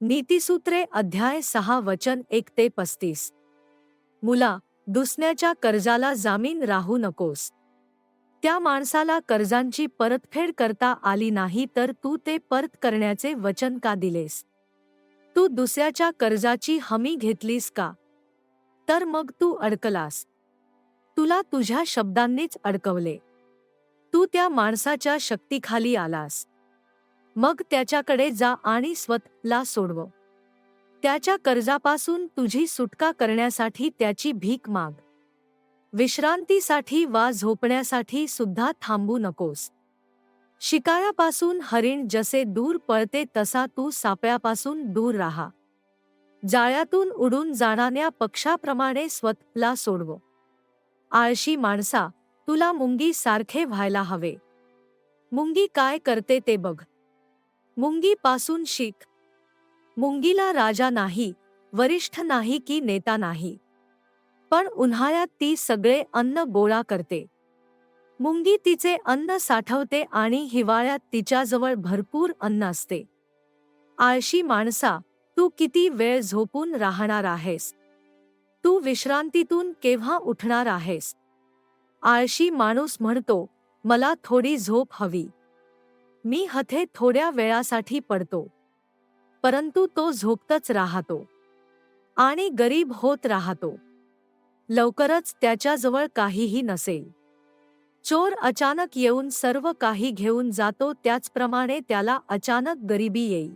नीतिसूत्रे अध्याय 6 वचन 1 ते 35. मुला, दुसऱ्याच्या कर्जाला जामीन राहू नकोस. त्या माणसाला कर्जांची परतफेड करता आली नाही तर तू ते परत करण्याचे वचन का दिलेस? तू दुसऱ्याच्या कर्जाची हमी घेतलीस का? तर मग तू अडकलास. तुला तुझ्या शब्दांनीच अडकवले. तू त्या माणसाच्या शक्तीखाली आलास. मग त्याच्याकडे जा आणि स्वतःला सोडव. त्याच्या कर्जापासून तुझी सुटका करण्यासाठी त्याची भीक माग. विश्रांतीसाठी वा झोपण्यासाठी सुद्धा थांबू नकोस. शिकाऱ्यापासून हरिण जसे दूर पळते तसा तू सापळ्यापासून दूर राहा. जाळ्यातून उडून जाणाऱ्या पक्षाप्रमाणे स्वतःला सोडव. आळशी माणसा, तुला मुंगी सारखे व्हायला हवे. मुंगी काय करते ते बघ. मुंगीपासून शिक. मुंगीला राजा नाही, वरिष्ठ नाही की नेता नाही. पण उन्हाळ्यात ती सगळे अन्न गोळा करते. मुंगी तिचे अन्न साठवते आणि हिवाळ्यात तिच्याजवळ भरपूर अन्न असते. आळशी माणसा, तू किती वेळ झोपून राहणार आहेस? तू विश्रांतीतून केव्हा उठणार आहेस? आळशी माणूस म्हणतो, मला थोडी झोप हवी. मी हथे थोड्या वेळासाठी पडतो. परंतु तो झोपतच राहतो आणि गरीब होत राहतो. लवकरच त्याच्याजवळ काहीही नसेल. चोर अचानक येऊन सर्व काही घेऊन जातो, त्याचप्रमाणे त्याला अचानक गरिबी येईल.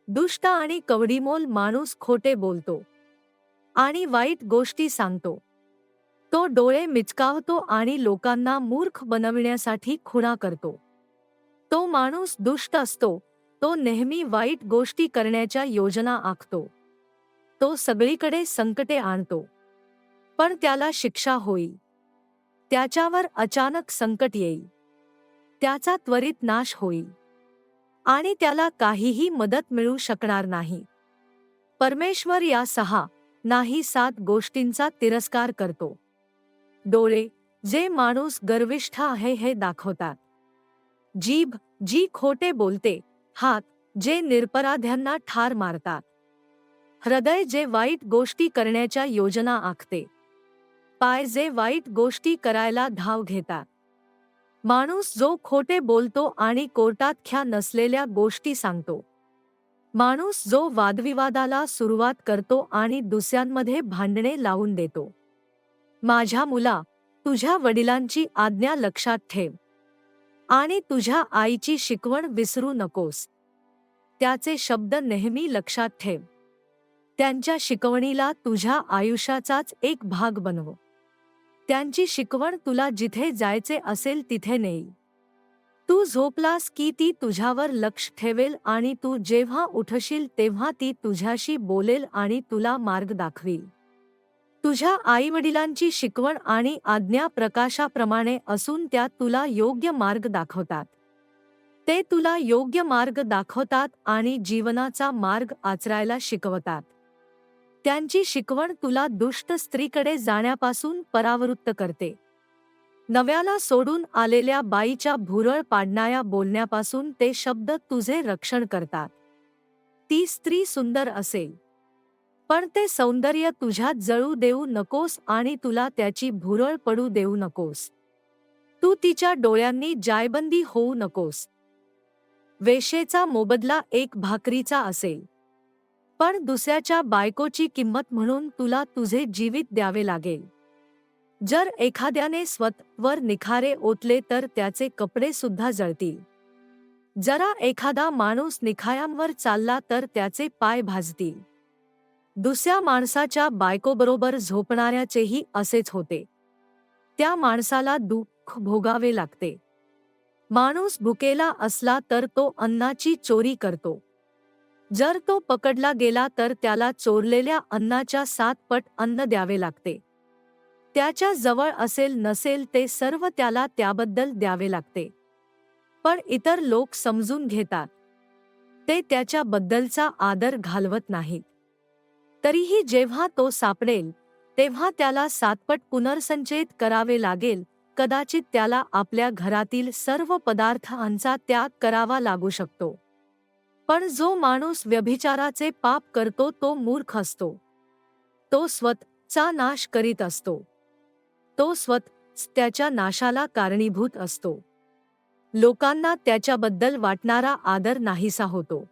दुष्ट आणि कवडीमोल माणूस खोटे बोलतो आणि वाईट गोष्टी सांगतो. तो डोळे मिचकावतो आणि लोकांना मूर्ख बनविण्यासाठी खुणा करतो. तो माणूस दुष्ट असतो. तो नेहमी वाईट गोष्टी करण्याच्या योजना आखतो. तो सगळीकडे संकटे आणतो. पण त्याला शिक्षा होईल. त्याच्यावर अचानक संकट येईल. त्याचा त्वरित नाश होईल आणि त्याला काहीही मदत मिळू शकणार नाही. परमेश्वर या 6 नाही 7 गोष्टींचा तिरस्कार करतो. डोळे, जे माणूस गर्विष्ठ आहे हे दाखवतात. जीभ, जी खोटे बोलते. हात, जे निरपराध्यांना ठार मारतात. हृदय, जे वाईट गोष्टी करण्याच्या योजना आखते. पाय, जे वाईट गोष्टी करायला धाव घेतात. माणूस जो खोटे बोलतो आणि कोर्टात ख्या नसलेल्या गोष्टी सांगतो. माणूस जो वादविवादाला सुरुवात करतो आणि दुसऱ्यांमध्ये भांडणे लावून देतो. माझ्या मुला, तुझ्या वडिलांची आज्ञा लक्षात ठेव आणि तुझ्या आईची शिकवण विसरू नकोस. त्याचे शब्द नेहमी लक्षात ठेव. त्यांच्या शिकवणीला तुझ्या आयुष्याचाच एक भाग बनव. त्यांची शिकवण तुला जिथे जायचे असेल तिथे नेईल. तू झोपलास की ती तुझ्यावर लक्ष ठेवेल आणि तू जेव्हा उठशील तेव्हा ती तुझ्याशी बोलेल आणि तुला मार्ग दाखवील. तुझ्या आईवडिलांची शिकवण आणि आज्ञा प्रकाशाप्रमाणे असून त्या तुला योग्य मार्ग दाखवतात. ते तुला योग्य मार्ग दाखवतात आणि जीवनाचा मार्ग आचरायला शिकवतात. त्यांची शिकवण तुला दुष्ट स्त्रीकडे जाण्यापासून परावृत्त करते. नव्याला सोडून आलेल्या बाईच्या भुरळ पाडणाऱ्या बोलण्यापासून ते शब्द तुझे रक्षण करतात. ती स्त्री सुंदर असेल, पण ते सौंदर्य तुझ्यात जळू देऊ नकोस आणि तुला त्याची भुरळ पडू देऊ नकोस. तू तिच्या डोळ्यांनी जायबंदी होऊ नकोस. वेश्येचा मोबदला एक भाकरीचा असेल, पण दुसऱ्याच्या बायकोची किंमत म्हणून तुला तुझे जीवित द्यावे लागेल. जर एखाद्याने स्वतःवर निखारे ओतले तर त्याचे कपडे सुद्धा जळतील. जरा एखादा माणूस निखाऱ्यांवर चालला तर त्याचे पाय भाजतील. दुसऱ्या माणसाच्या बायकोबरोबर झोपणाऱ्याचेही असेच होते. त्या माणसाला दुःख भोगावे लागते. माणूस भुकेला असला तर तो अन्नाची चोरी करतो. जर तो पकडला गेला तर त्याला चोरलेल्या अन्नाच्या 7 पट अन्न द्यावे लागते. त्याच्या जवळ असेल नसेल ते सर्व त्याला त्याबद्दल द्यावे लागते. पण इतर लोक समजून घेतात. ते त्याच्याबद्दलचा आदर घालवत नाहीत. तरीही जेव्हा तो सापडेल तेव्हा त्याला 7 पट पुनर्संचयित करावे लागेल. कदाचित त्याला आपल्या घरातील सर्व पदार्थांचा त्याग करावा लागू शकतो. पण जो माणूस व्यभिचाराचे पाप करतो तो मूर्ख असतो. तो स्वतःचा नाश करीत असतो. तो स्वतःच त्याच्या नाशाला कारणीभूत असतो. लोकांना त्याच्याबद्दल वाटणारा आदर नाहीसा होतो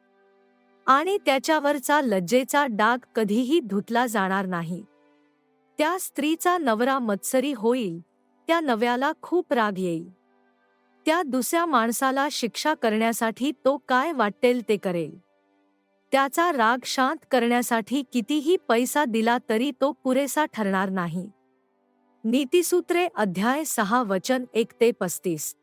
आणि त्याच्यावरचा लज्जेचा डाग कधीही धुतला जाणार नाही. त्या स्त्रीचा नवरा मत्सरी होईल, त्या नव्याला खूप राग येईल. त्या दुसऱ्या माणसाला शिक्षा करण्यासाठी तो काय वाटेल ते करेल. त्याचा राग शांत करण्यासाठी कितीही पैसा दिला तरी तो पुरेसा ठरणार नाही. नीतिसूत्रे अध्याय 6 वचन 1 ते 35.